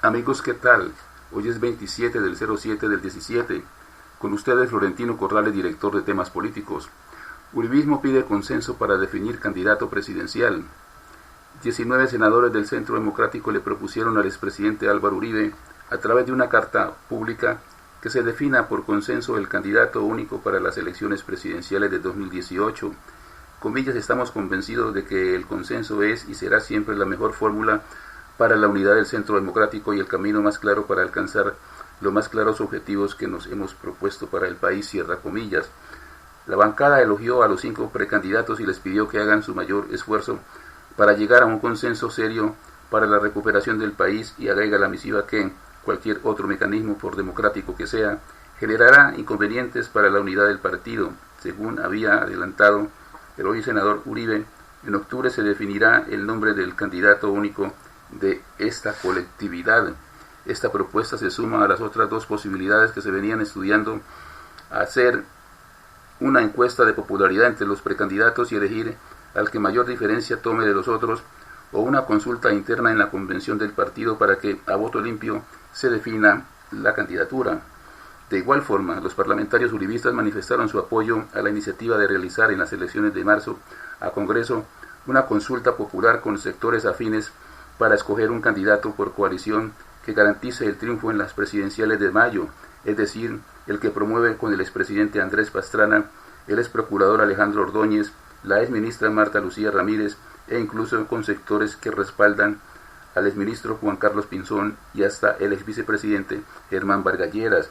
Amigos, ¿qué tal? Hoy es 27 del 07 del 17. Con ustedes Florentino Corrales, director de temas políticos. Uribismo pide consenso para definir candidato presidencial. 19 senadores del Centro Democrático le propusieron al expresidente Álvaro Uribe, a través de una carta pública, que se defina por consenso el candidato único para las elecciones presidenciales de 2018. Comillas, estamos convencidos de que el consenso es y será siempre la mejor fórmula para la unidad del Centro Democrático y el camino más claro para alcanzar los más claros objetivos que nos hemos propuesto para el país, cierra comillas. La bancada elogió a los 5 precandidatos y les pidió que hagan su mayor esfuerzo para llegar a un consenso serio para la recuperación del país, y agrega la misiva que cualquier otro mecanismo, por democrático que sea, generará inconvenientes para la unidad del partido. Según había adelantado el hoy senador Uribe, en octubre se definirá el nombre del candidato único de esta colectividad. Esta propuesta se suma a las otras 2 posibilidades que se venían estudiando: hacer una encuesta de popularidad entre los precandidatos y elegir al que mayor diferencia tome de los otros, o una consulta interna en la convención del partido para que a voto limpio se defina la candidatura. De igual forma, los parlamentarios uribistas manifestaron su apoyo a la iniciativa de realizar en las elecciones de marzo a Congreso una consulta popular con sectores afines para escoger un candidato por coalición que garantice el triunfo en las presidenciales de mayo, es decir, el que promueve con el expresidente Andrés Pastrana, el exprocurador Alejandro Ordóñez, la exministra Marta Lucía Ramírez, e incluso con sectores que respaldan al exministro Juan Carlos Pinzón y hasta el exvicepresidente Germán Vargas Lleras.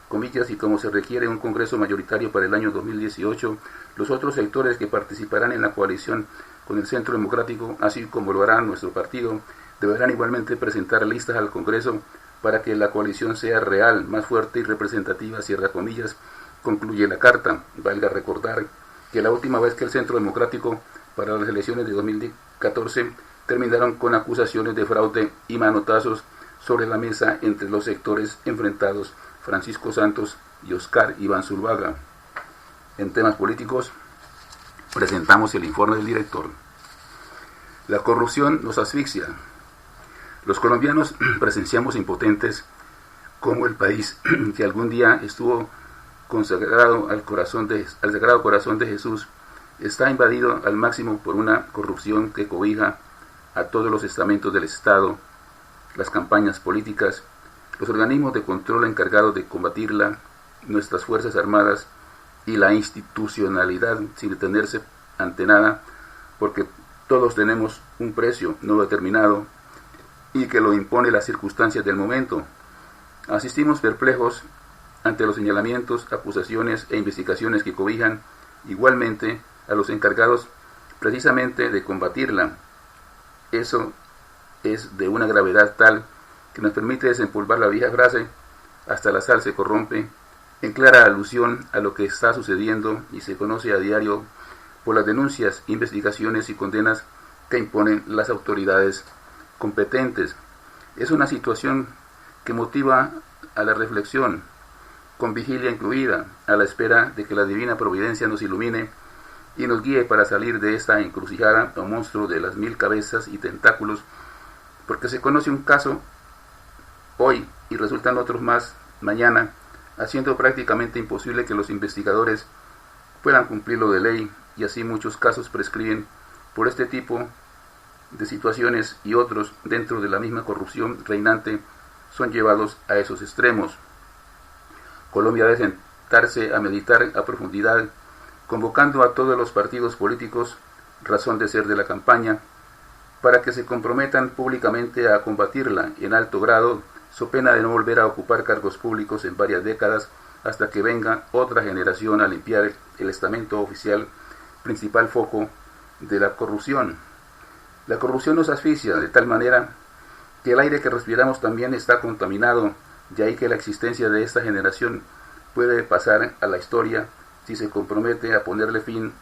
Comillas, y como se requiere un Congreso mayoritario para el año 2018, los otros sectores que participarán en la coalición con el Centro Democrático, así como lo hará nuestro partido, deberán igualmente presentar listas al Congreso para que la coalición sea real, más fuerte y representativa, cierra comillas, concluye la carta. Valga recordar que la última vez que el Centro Democrático para las elecciones de 2014 terminaron con acusaciones de fraude y manotazos sobre la mesa entre los sectores enfrentados, Francisco Santos y Oscar Iván Zuluaga. En temas políticos, presentamos el informe del director. La corrupción nos asfixia. Los colombianos presenciamos impotentes cómo el país que algún día estuvo consagrado al Sagrado Corazón de Jesús está invadido al máximo por una corrupción que cobija a todos los estamentos del Estado, las campañas políticas, los organismos de control encargados de combatirla, nuestras Fuerzas Armadas y la institucionalidad, sin detenerse ante nada, porque todos tenemos un precio no determinado y que lo impone las circunstancias del momento. Asistimos perplejos ante los señalamientos, acusaciones e investigaciones que cobijan igualmente a los encargados precisamente de combatirla. Eso es de una gravedad tal que nos permite desempolvar la vieja frase "hasta la sal se corrompe", en clara alusión a lo que está sucediendo y se conoce a diario por las denuncias, investigaciones y condenas que imponen las autoridades competentes. Es una situación que motiva a la reflexión, con vigilia incluida, a la espera de que la divina providencia nos ilumine y nos guíe para salir de esta encrucijada o monstruo de las 1000 cabezas y tentáculos, porque se conoce un caso hoy y resultan otros más mañana, haciendo prácticamente imposible que los investigadores puedan cumplir lo de ley, y así muchos casos prescriben por este tipo de situaciones, y otros, dentro de la misma corrupción reinante, son llevados a esos extremos. Colombia debe sentarse a meditar a profundidad, convocando a todos los partidos políticos, razón de ser de la campaña, para que se comprometan públicamente a combatirla en alto grado, so pena de no volver a ocupar cargos públicos en varias décadas, hasta que venga otra generación a limpiar el estamento oficial, principal foco de la corrupción. La corrupción nos asfixia de tal manera que el aire que respiramos también está contaminado, de ahí que la existencia de esta generación puede pasar a la historia si se compromete a ponerle fin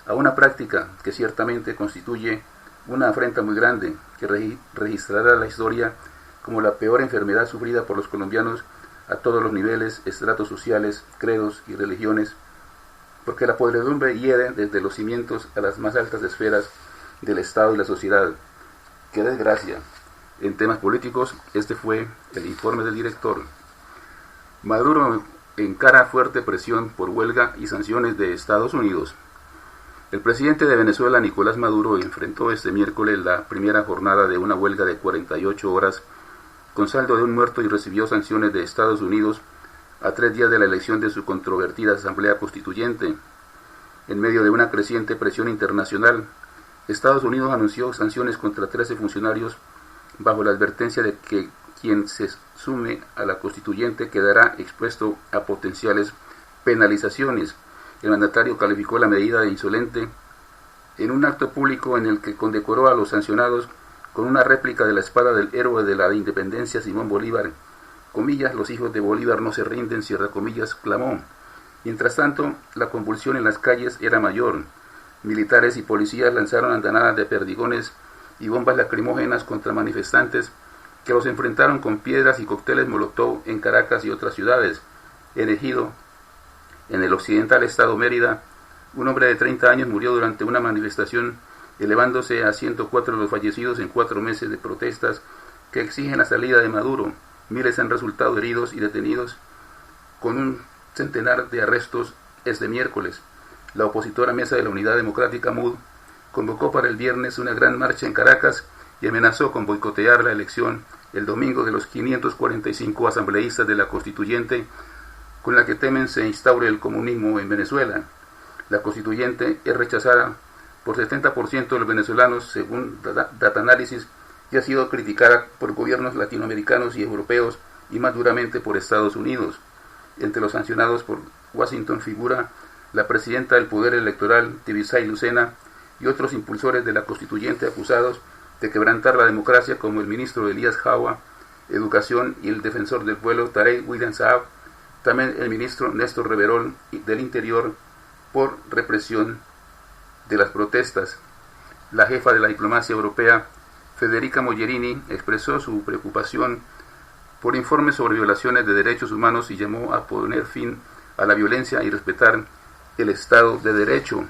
a una práctica que ciertamente constituye una afrenta muy grande, que registrará la historia como la peor enfermedad sufrida por los colombianos a todos los niveles, estratos sociales, credos y religiones, porque la podredumbre hiede desde los cimientos a las más altas esferas del Estado y la sociedad. ¡Qué desgracia! En temas políticos, este fue el informe del director. Maduro encara fuerte presión por huelga y sanciones de Estados Unidos. El presidente de Venezuela, Nicolás Maduro, enfrentó este miércoles la primera jornada de una huelga de 48 horas con saldo de un muerto y recibió sanciones de Estados Unidos a 3 días de la elección de su controvertida Asamblea Constituyente. En medio de una creciente presión internacional, Estados Unidos anunció sanciones contra 13 funcionarios bajo la advertencia de que quien se sume a la Constituyente quedará expuesto a potenciales penalizaciones. El mandatario calificó la medida de insolente en un acto público en el que condecoró a los sancionados con una réplica de la espada del héroe de la independencia Simón Bolívar. Comillas, los hijos de Bolívar no se rinden, cierra comillas, clamó. Mientras tanto, la convulsión en las calles era mayor. Militares y policías lanzaron andanadas de perdigones y bombas lacrimógenas contra manifestantes que los enfrentaron con piedras y cócteles molotov en Caracas y otras ciudades. En Ejido, en el occidental estado Mérida, un hombre de 30 años murió durante una manifestación, elevándose a 104 los fallecidos en 4 meses de protestas que exigen la salida de Maduro. Miles han resultado heridos y detenidos, con un centenar de arrestos este miércoles. La opositora Mesa de la Unidad Democrática, MUD, convocó para el viernes una gran marcha en Caracas y amenazó con boicotear la elección el domingo de los 545 asambleístas de la Constituyente, con la que temen se instaure el comunismo en Venezuela. La Constituyente es rechazada por 70% de los venezolanos, según Data Analysis, y ha sido criticada por gobiernos latinoamericanos y europeos y más duramente por Estados Unidos. Entre los sancionados por Washington figura la presidenta del Poder Electoral, Tibisay Lucena, y otros impulsores de la Constituyente acusados de quebrantar la democracia, como el ministro Elías Jawa, Educación, y el defensor del pueblo, Tarek William Saab, también el ministro Néstor Reverol del Interior, por represión de las protestas. La jefa de la diplomacia europea, Federica Mogherini, expresó su preocupación por informes sobre violaciones de derechos humanos y llamó a poner fin a la violencia y respetar el Estado de Derecho.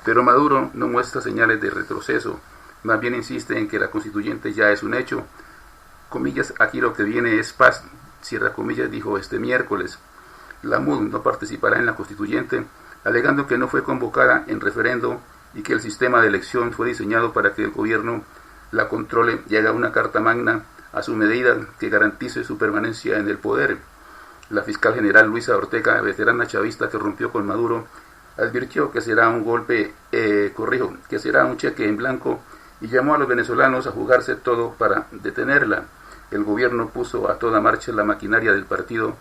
Pero Maduro no muestra señales de retroceso, más bien insiste en que la Constituyente ya es un hecho. Comillas, aquí lo que viene es paz, cierra comillas, dijo este miércoles. La MUD no participará en la Constituyente, alegando que no fue convocada en referendo y que el sistema de elección fue diseñado para que el gobierno la controle y haga una carta magna a su medida que garantice su permanencia en el poder. La fiscal general Luisa Ortega, veterana chavista que rompió con Maduro, advirtió que será un golpe, que será un cheque en blanco, y llamó a los venezolanos a jugarse todo para detenerla. El gobierno puso a toda marcha la maquinaria del Partido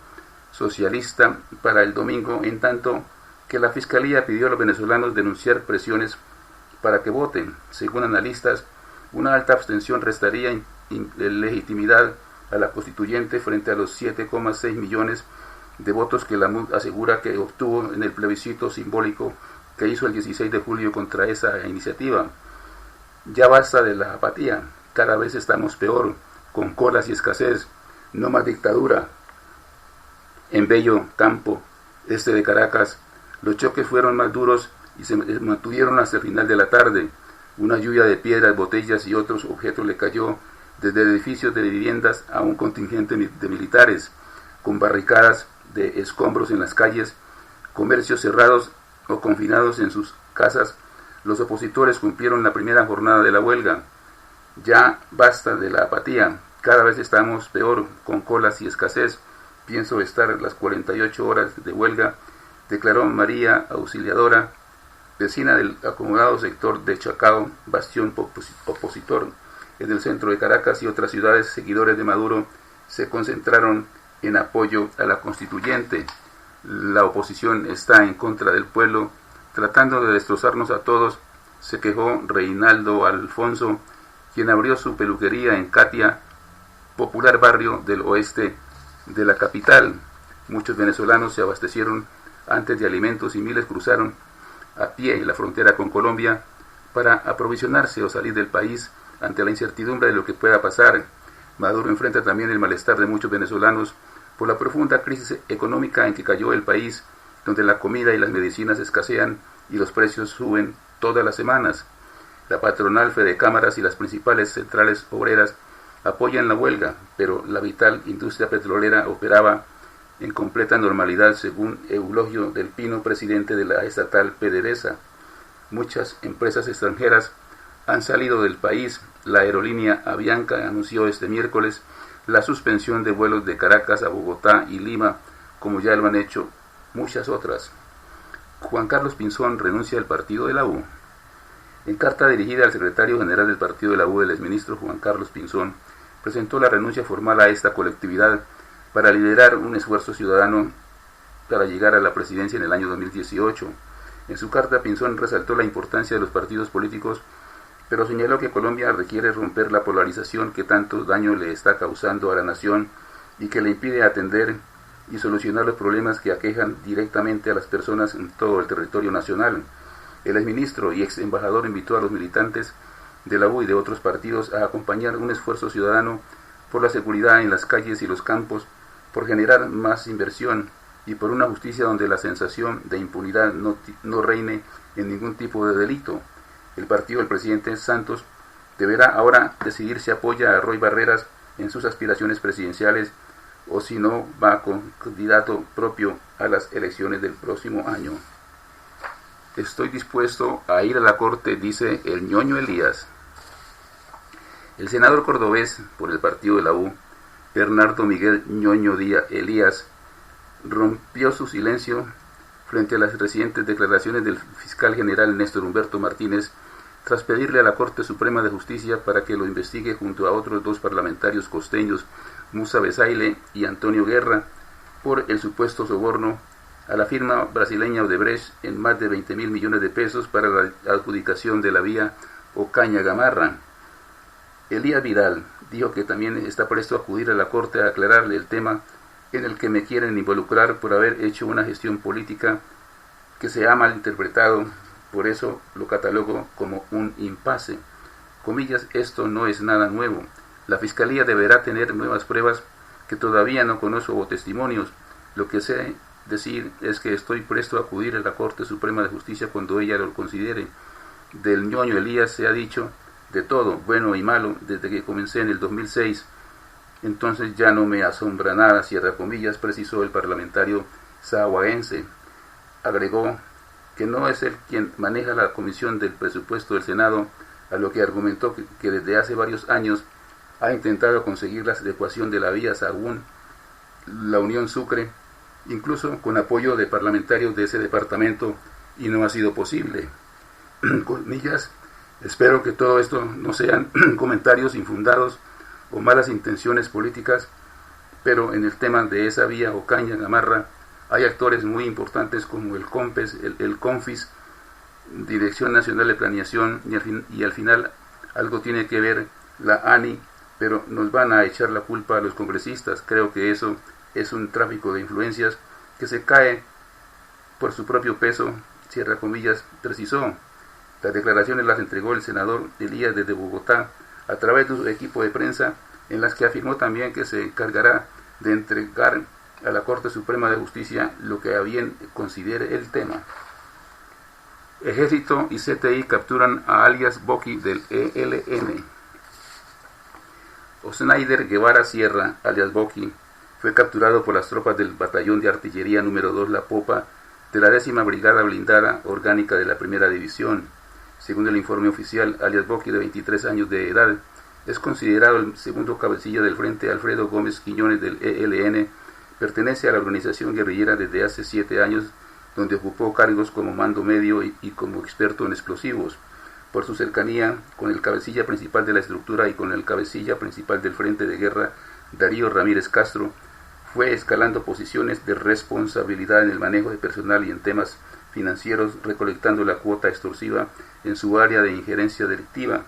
Socialista para el domingo, en tanto que la Fiscalía pidió a los venezolanos denunciar presiones para que voten. Según analistas, una alta abstención restaría legitimidad a la Constituyente frente a los 7,6 millones de votos que la MUD asegura que obtuvo en el plebiscito simbólico que hizo el 16 de julio contra esa iniciativa. Ya basta de la apatía, cada vez estamos peor, con colas y escasez, no más dictadura. En Bello Campo, este de Caracas, los choques fueron más duros y se mantuvieron hasta el final de la tarde. Una lluvia de piedras, botellas y otros objetos le cayó desde edificios de viviendas a un contingente de militares, con barricadas de escombros en las calles, comercios cerrados o confinados en sus casas. Los opositores cumplieron la primera jornada de la huelga. Ya basta de la apatía, cada vez estamos peor, con colas y escasez. Pienso estar las 48 horas de huelga, declaró María Auxiliadora, vecina del acomodado sector de Chacao, bastión opositor. En el centro de Caracas y otras ciudades, seguidores de Maduro se concentraron en apoyo a la Constituyente. La oposición está en contra del pueblo, tratando de destrozarnos a todos, se quejó Reinaldo Alfonso, quien abrió su peluquería en Catia, popular barrio del oeste de la capital. Muchos venezolanos se abastecieron antes de alimentos y miles cruzaron a pie la frontera con Colombia para aprovisionarse o salir del país ante la incertidumbre de lo que pueda pasar. Maduro enfrenta también el malestar de muchos venezolanos por la profunda crisis económica en que cayó el país, donde la comida y las medicinas escasean y los precios suben todas las semanas. La patronal Fedecámaras y las principales centrales obreras apoyan la huelga, pero la vital industria petrolera operaba en completa normalidad, según Eulogio del Pino, presidente de la estatal PDVSA. Muchas empresas extranjeras han salido del país. La aerolínea Avianca anunció este miércoles la suspensión de vuelos de Caracas a Bogotá y Lima, como ya lo han hecho muchas otras. Juan Carlos Pinzón renuncia al partido de la U. En carta dirigida al secretario general del partido de la U, el exministro Juan Carlos Pinzón presentó la renuncia formal a esta colectividad para liderar un esfuerzo ciudadano para llegar a la presidencia en el año 2018. En su carta, Pinzón resaltó la importancia de los partidos políticos, pero señaló que Colombia requiere romper la polarización que tanto daño le está causando a la nación y que le impide atender y solucionar los problemas que aquejan directamente a las personas en todo el territorio nacional. El exministro y ex embajador invitó a los militantes de la U y de otros partidos a acompañar un esfuerzo ciudadano por la seguridad en las calles y los campos, por generar más inversión y por una justicia donde la sensación de impunidad no reine en ningún tipo de delito. El partido del presidente Santos deberá ahora decidir si apoya a Roy Barreras en sus aspiraciones presidenciales o si no va con candidato propio a las elecciones del próximo año. Estoy dispuesto a ir a la corte, dice el ñoño Elías. El senador cordobés por el partido de la U, Bernardo Miguel Ñoño Elías, rompió su silencio frente a las recientes declaraciones del fiscal general Néstor Humberto Martínez, tras pedirle a la Corte Suprema de Justicia para que lo investigue junto a otros dos parlamentarios costeños, Musa Besaile y Antonio Guerra, por el supuesto soborno a la firma brasileña Odebrecht en más de 20.000 millones de pesos para la adjudicación de la vía Ocaña-Gamarra. Elías Vidal dijo que también está presto a acudir a la Corte a aclararle el tema en el que me quieren involucrar por haber hecho una gestión política que se ha malinterpretado, por eso lo catalogo como un impasse. Comillas, esto no es nada nuevo. La Fiscalía deberá tener nuevas pruebas que todavía no conozco o testimonios. Lo que sé decir es que estoy presto a acudir a la Corte Suprema de Justicia cuando ella lo considere. Del ñoño Elías se ha dicho de todo, bueno y malo, desde que comencé en el 2006. Entonces ya no me asombra nada, cierra comillas, precisó el parlamentario sahuaense. Agregó que no es él quien maneja la Comisión del Presupuesto del Senado, a lo que argumentó que desde hace varios años ha intentado conseguir la adecuación de la vía Sahagún, la Unión Sucre, incluso con apoyo de parlamentarios de ese departamento, y no ha sido posible. Comillas, espero que todo esto no sean comentarios infundados o malas intenciones políticas, pero en el tema de esa vía Ocaña-Gamarra hay actores muy importantes como el COMPES, el CONFIS, Dirección Nacional de Planeación, y al final algo tiene que ver la ANI, pero nos van a echar la culpa a los congresistas. Creo que eso es un tráfico de influencias que se cae por su propio peso, cierra comillas, precisó. Las declaraciones las entregó el senador Elías desde Bogotá a través de su equipo de prensa, en las que afirmó también que se encargará de entregar a la Corte Suprema de Justicia lo que a bien considere el tema. Ejército y CTI capturan a alias Boqui del ELN. Osnaider Guevara Sierra, alias Boqui, fue capturado por las tropas del Batallón de Artillería número 2 La Popa de la 10ª Brigada Blindada Orgánica de la Primera División. Según el informe oficial, alias Boqui, de 23 años de edad, es considerado el segundo cabecilla del Frente Alfredo Gómez Quiñones del ELN. Pertenece a la organización guerrillera desde hace 7 años, donde ocupó cargos como mando medio y como experto en explosivos. Por su cercanía con el cabecilla principal de la estructura y con el cabecilla principal del Frente de Guerra, Darío Ramírez Castro, fue escalando posiciones de responsabilidad en el manejo de personal y en temas financieros, recolectando la cuota extorsiva en su área de injerencia delictiva.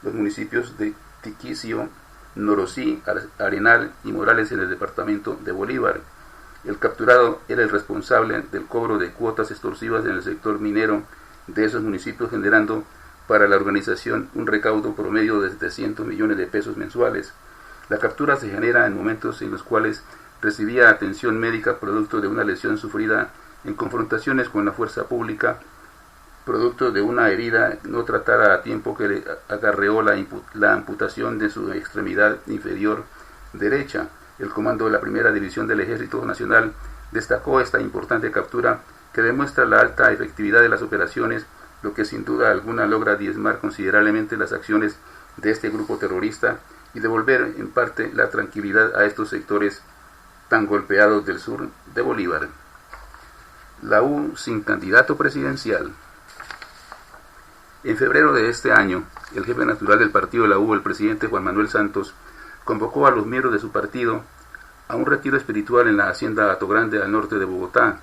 Los municipios de Tiquicio, Norosí, Arenal y Morales en el departamento de Bolívar. El capturado era el responsable del cobro de cuotas extorsivas en el sector minero de esos municipios, generando para la organización un recaudo promedio de 700 millones de pesos mensuales. La captura se genera en momentos en los cuales recibía atención médica producto de una lesión sufrida en confrontaciones con la fuerza pública producto de una herida no tratada a tiempo que le acarreó la amputación de su extremidad inferior derecha. El comando de la Primera División del Ejército Nacional destacó esta importante captura que demuestra la alta efectividad de las operaciones, lo que sin duda alguna logra diezmar considerablemente las acciones de este grupo terrorista y devolver en parte la tranquilidad a estos sectores tan golpeados del sur de Bolívar. La U sin candidato presidencial. En febrero de este año, el jefe natural del partido de la U, el presidente Juan Manuel Santos, convocó a los miembros de su partido a un retiro espiritual en la hacienda Atogrande al norte de Bogotá.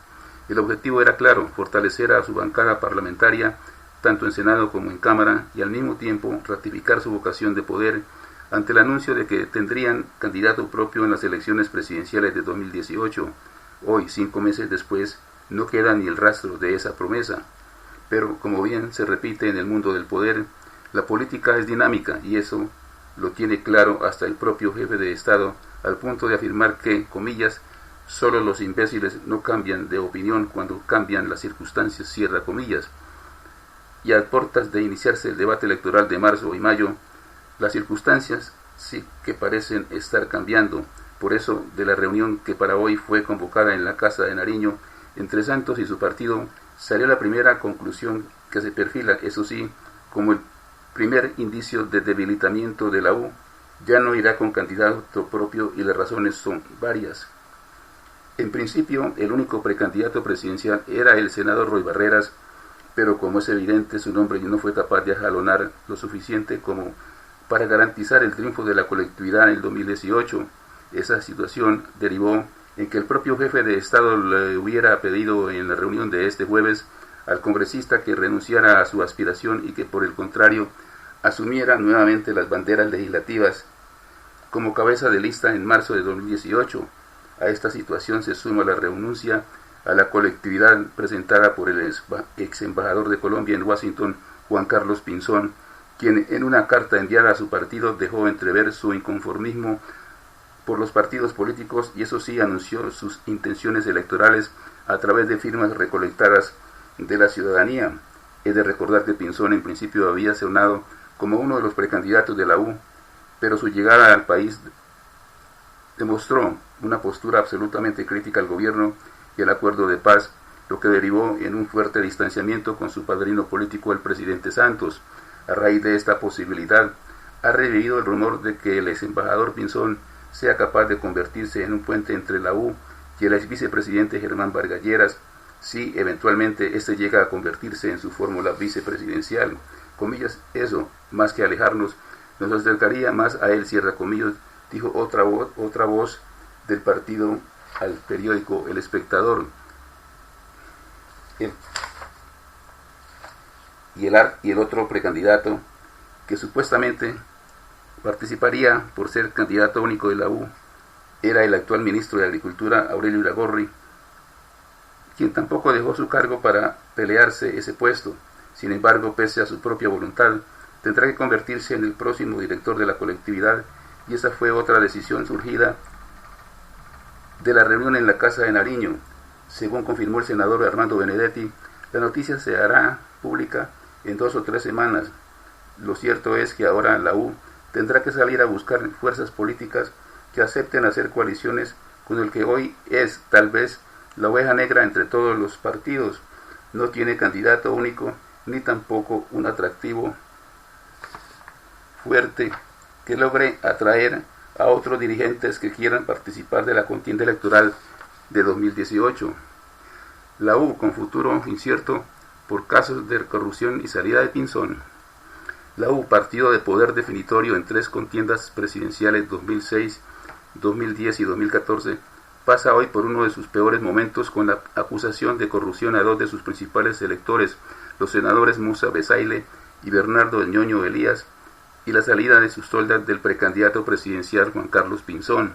El objetivo era claro: fortalecer a su bancada parlamentaria, tanto en Senado como en Cámara, y al mismo tiempo ratificar su vocación de poder ante el anuncio de que tendrían candidato propio en las elecciones presidenciales de 2018. Hoy, 5 meses después, no queda ni el rastro de esa promesa. Pero, como bien se repite en el mundo del poder, la política es dinámica, y eso lo tiene claro hasta el propio jefe de Estado, al punto de afirmar que, comillas, solo los imbéciles no cambian de opinión cuando cambian las circunstancias, cierra comillas. Y a puertas de iniciarse el debate electoral de marzo y mayo, las circunstancias sí que parecen estar cambiando. Por eso, de la reunión que para hoy fue convocada en la Casa de Nariño entre Santos y su partido, salió la primera conclusión que se perfila, eso sí, como el primer indicio de debilitamiento de la U. Ya no irá con candidato propio y las razones son varias. En principio, el único precandidato presidencial era el senador Roy Barreras, pero como es evidente, su nombre no fue capaz de ajalonar lo suficiente como para garantizar el triunfo de la colectividad en el 2018. Esa situación derivó en que el propio jefe de Estado le hubiera pedido en la reunión de este jueves al congresista que renunciara a su aspiración y que por el contrario asumiera nuevamente las banderas legislativas como cabeza de lista en marzo de 2018. A esta situación se suma la renuncia a la colectividad presentada por el ex embajador de Colombia en Washington, Juan Carlos Pinzón, quien en una carta enviada a su partido dejó entrever su inconformismo por los partidos políticos y eso sí anunció sus intenciones electorales a través de firmas recolectadas de la ciudadanía. Es de recordar que Pinzón en principio había sonado como uno de los precandidatos de la U, pero su llegada al país demostró una postura absolutamente crítica al gobierno y al acuerdo de paz, lo que derivó en un fuerte distanciamiento con su padrino político, el presidente Santos. A raíz de esta posibilidad, ha revivido el rumor de que el ex embajador Pinzón sea capaz de convertirse en un puente entre la U y el ex vicepresidente Germán Vargas Lleras, si eventualmente este llega a convertirse en su fórmula vicepresidencial. Comillas, eso, más que alejarnos, nos acercaría más a él, cierra comillas, dijo otra voz del partido al periódico El Espectador. Y el otro precandidato que supuestamente participaría por ser candidato único de la U era el actual ministro de Agricultura, Aurelio Iragorri, quien tampoco dejó su cargo para pelearse ese puesto. Sin embargo, pese a su propia voluntad, tendrá que convertirse en el próximo director de la colectividad, y esa fue otra decisión surgida de la reunión en la Casa de Nariño. Según confirmó el senador Armando Benedetti, la noticia se hará pública en 2 o 3 semanas. Lo cierto es que ahora la U tendrá que salir a buscar fuerzas políticas que acepten hacer coaliciones con el que hoy es, tal vez, la oveja negra entre todos los partidos. No tiene candidato único, ni tampoco un atractivo fuerte que logre atraer a otros dirigentes que quieran participar de la contienda electoral de 2018. La U con futuro incierto por casos de corrupción y salida de Pinzón. La U, partido de poder definitorio en 3 contiendas presidenciales 2006, 2010 y 2014, pasa hoy por uno de sus peores momentos con la acusación de corrupción a 2 de sus principales electores, los senadores Musa Besaile y Bernardo Ñoño Elías, y la salida de sus toldas del precandidato presidencial Juan Carlos Pinzón.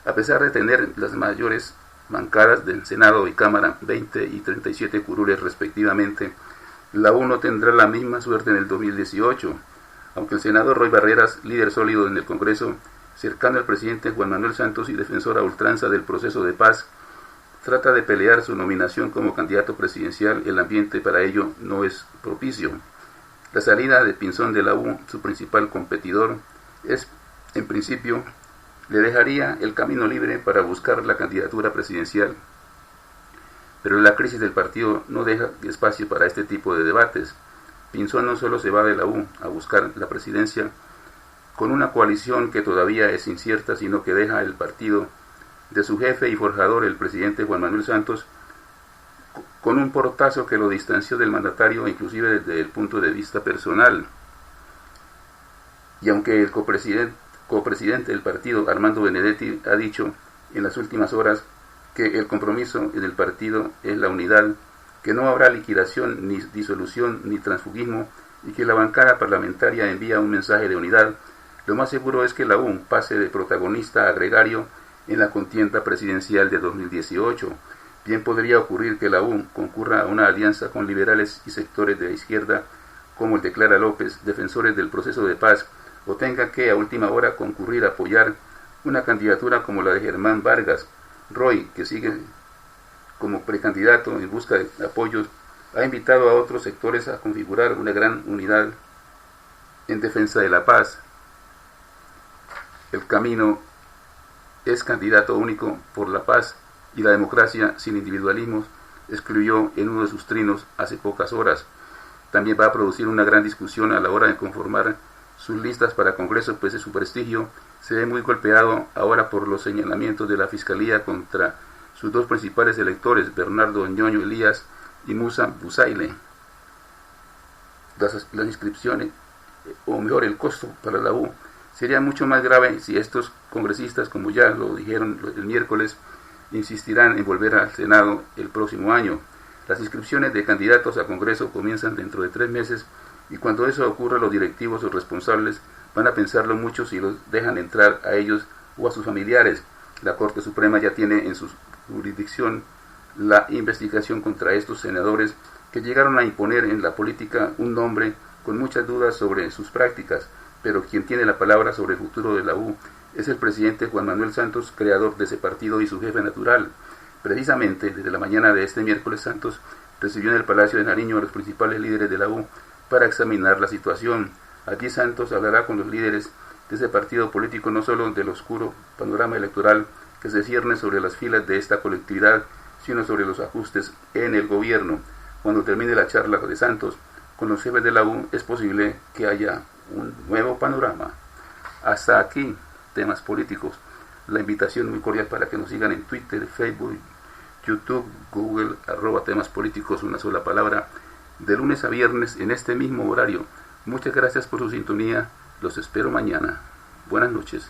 A pesar de tener las mayores bancadas del Senado y Cámara, 20 y 37 curules respectivamente, la U no tendrá la misma suerte en el 2018, aunque el senador Roy Barreras, líder sólido en el Congreso, cercano al presidente Juan Manuel Santos y defensor a ultranza del proceso de paz, trata de pelear su nominación como candidato presidencial, el ambiente para ello no es propicio. La salida de Pinzón de la U, su principal competidor, en principio, le dejaría el camino libre para buscar la candidatura presidencial. Pero la crisis del partido no deja espacio para este tipo de debates. Pinzón no solo se va de la U a buscar la presidencia con una coalición que todavía es incierta, sino que deja el partido de su jefe y forjador, el presidente Juan Manuel Santos, con un portazo que lo distanció del mandatario, inclusive desde el punto de vista personal. Y aunque el copresidente del partido, Armando Benedetti, ha dicho en las últimas horas que el compromiso del partido es la unidad, que no habrá liquidación, ni disolución, ni transfugismo, y que la bancada parlamentaria envía un mensaje de unidad, lo más seguro es que la U pase de protagonista a gregario en la contienda presidencial de 2018. Bien podría ocurrir que la U concurra a una alianza con liberales y sectores de la izquierda, como el de Clara López, defensores del proceso de paz, o tenga que a última hora concurrir a apoyar una candidatura como la de Germán Vargas. Roy, que sigue como precandidato en busca de apoyos, ha invitado a otros sectores a configurar una gran unidad en defensa de la paz. El camino es candidato único por la paz y la democracia sin individualismos, escribió en uno de sus trinos hace pocas horas. También va a producir una gran discusión a la hora de conformar sus listas para Congreso, pues su prestigio se ve muy golpeado ahora por los señalamientos de la Fiscalía contra sus dos principales electores, Bernardo Ñoño Elías y Musa Busaile. Las inscripciones, o mejor el costo para la U, sería mucho más grave si estos congresistas, como ya lo dijeron el miércoles, insistirán en volver al Senado el próximo año. Las inscripciones de candidatos a Congreso comienzan dentro de 3 meses y cuando eso ocurra los directivos o responsables van a pensarlo mucho si los dejan entrar a ellos o a sus familiares. La Corte Suprema ya tiene en su jurisdicción la investigación contra estos senadores que llegaron a imponer en la política un nombre con muchas dudas sobre sus prácticas, pero quien tiene la palabra sobre el futuro de la U es el presidente Juan Manuel Santos, creador de ese partido y su jefe natural. Precisamente, desde la mañana de este miércoles, Santos recibió en el Palacio de Nariño a los principales líderes de la U para examinar la situación. Allí Santos hablará con los líderes de ese partido político, no solo del oscuro panorama electoral que se cierne sobre las filas de esta colectividad, sino sobre los ajustes en el gobierno. Cuando termine la charla de Santos con los jefes de la U, es posible que haya un nuevo panorama. Hasta aquí, temas políticos. La invitación muy cordial para que nos sigan en Twitter, Facebook, YouTube, Google, @temas políticos, una sola palabra, de lunes a viernes en este mismo horario. Muchas gracias por su sintonía. Los espero mañana. Buenas noches.